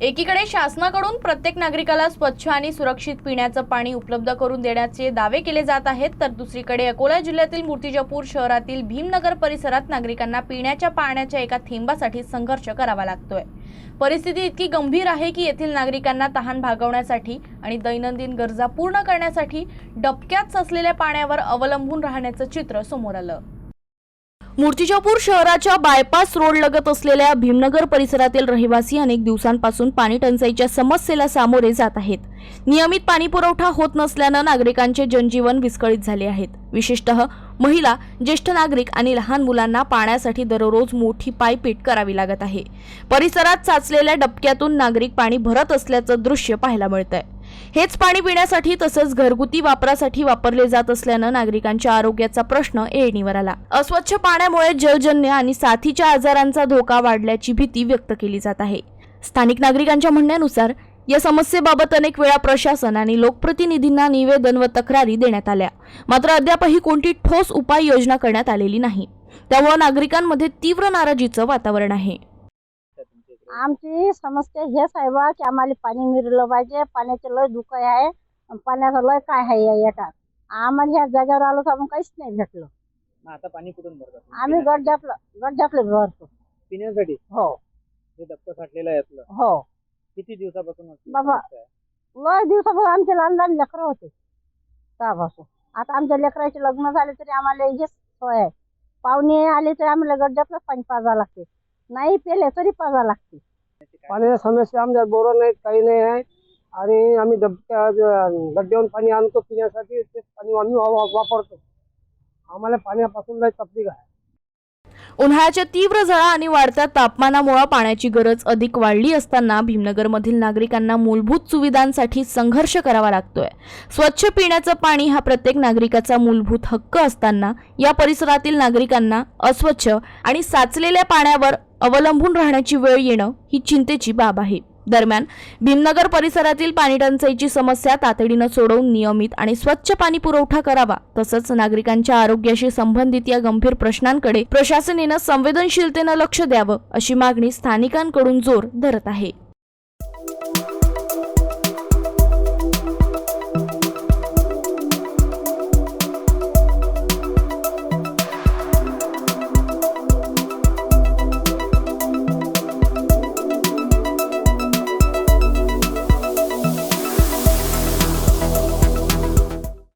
एकीकडे शासनाकडून प्रत्येक नागरिकाला स्वच्छ आणि सुरक्षित पिण्याचं पाणी उपलब्ध करून देण्याचे दावे केले जात आहेत, तर दुसरीकडे अकोला जिल्ह्यातील मूर्तिजापूर शहरातील भीमनगर परिसरात नागरिकांना पिण्याच्या पाण्याच्या एका थेंबासाठी संघर्ष करावा लागतोय। परिस्थिती इतकी गंभीर आहे की येथील नागरिकांना तहान भागवण्यासाठी आणि दैनंदिन गरजा पूर्ण करण्यासाठी डबक्यात साचलेल्या पाण्यावर अवलंबून राहण्याचं चित्र समोर आलं। मूर्तिजापूर शहराच्या बायपास रोड लगत असलेल्या भीमनगर परिसरातील रहिवासी अनेक दिवसांपासून पाणी टंचाईच्या समस्येला सामोरे जात आहेत। नियमित पाणी पुरवठा होत नसल्यानं नागरिकांचे जनजीवन विस्कळीत झाले आहेत। विशेषतः महिला, ज्येष्ठ नागरिक आणि लहान मुलांना पाण्यासाठी दररोज मोठी पायपीट करावी लागत आहे। परिसरात साचलेल्या डबक्यातून नागरिक पाणी भरत असल्याचं दृश्य पाहायला मिळतंय। हेच पाणी पिण्यासाठी तसंच घरगुती वापरासाठी वापरले जात असल्यानं नागरिकांच्या आरोग्याचा प्रश्न ऐरणीवर आला। अस्वच्छ पाण्यामुळे जलजन्य आणि साथीच्या आजारांचा धोका वाढल्याची भीती व्यक्त केली जात आहे। स्थानिक नागरिकांच्या म्हणण्यानुसार या समस्येबाबत अनेक वेळा प्रशासन आणि लोकप्रतिनिधींना निवेदन व तक्रारी देण्यात आल्या, मात्र अद्यापही कोणती ठोस उपाययोजना करण्यात आलेली नाही। त्यामुळे नागरिकांमध्ये तीव्र नाराजीचं वातावरण आहे। आमची समस्या हेच आहे बा की आम्हाला पाणी मिळलं पाहिजे। पाण्याचे लय दुःख आहे, पाण्याचं लय काय आहे या येतात। आम्हाला ह्या जागेवर आलो तर आपण काहीच नाही भेटलं। आता पाणी कुठून भरतात? आम्ही गड्ड्यातले भरतो पिण्यासाठी। हो, हे डबकं साठलेलं आहे यातलं। हो किती दिवसापासून असली बाबा, समस्या आहे? लय दिवसापासून आमचे लहान लहान लेकरं होते तेव्हापासून। आता आमच्या लेकराचे लग्न झाले तरी आम्हाला हेच सोय आहे। पाहुणे आले तरी आम्हाला गड्ड्यातलं पाणी पाजा लागते, नाही पेले तरी पाजा लागते। पाण्याची समस्या आमच्या बोर नाही, काही नाही आहे आणि आम्ही गड्ड्यावरून पाणी आणतो पिण्यासाठी, ते पाणी आम्ही वापरतो। आम्हाला पाण्यापासून लय तकलीफ आहे। उन्हाळ्याच्या तीव्र झळा आणि वाढत्या तापमानामुळे पाण्याची गरज अधिक वाढली असताना भीमनगरमधील नागरिकांना मूलभूत सुविधांसाठी संघर्ष करावा लागतोय। स्वच्छ पिण्याचं पाणी हा प्रत्येक नागरिकाचा मूलभूत हक्क असताना या परिसरातील नागरिकांना अस्वच्छ आणि साचलेल्या पाण्यावर अवलंबून राहण्याची वेळ येणं ही चिंतेची बाब आहे। दरम्यान भीमनगर परिसरातील पाणी टंचाईची समस्या तातडीनं सोडवून नियमित आणि स्वच्छ पाणी पुरवठा करावा, तसंच नागरिकांच्या आरोग्याशी संबंधित या गंभीर प्रश्नांकडे प्रशासनाने संवेदनशीलतेनं लक्ष द्यावं, अशी मागणी स्थानिकांकडून जोर धरत आहे।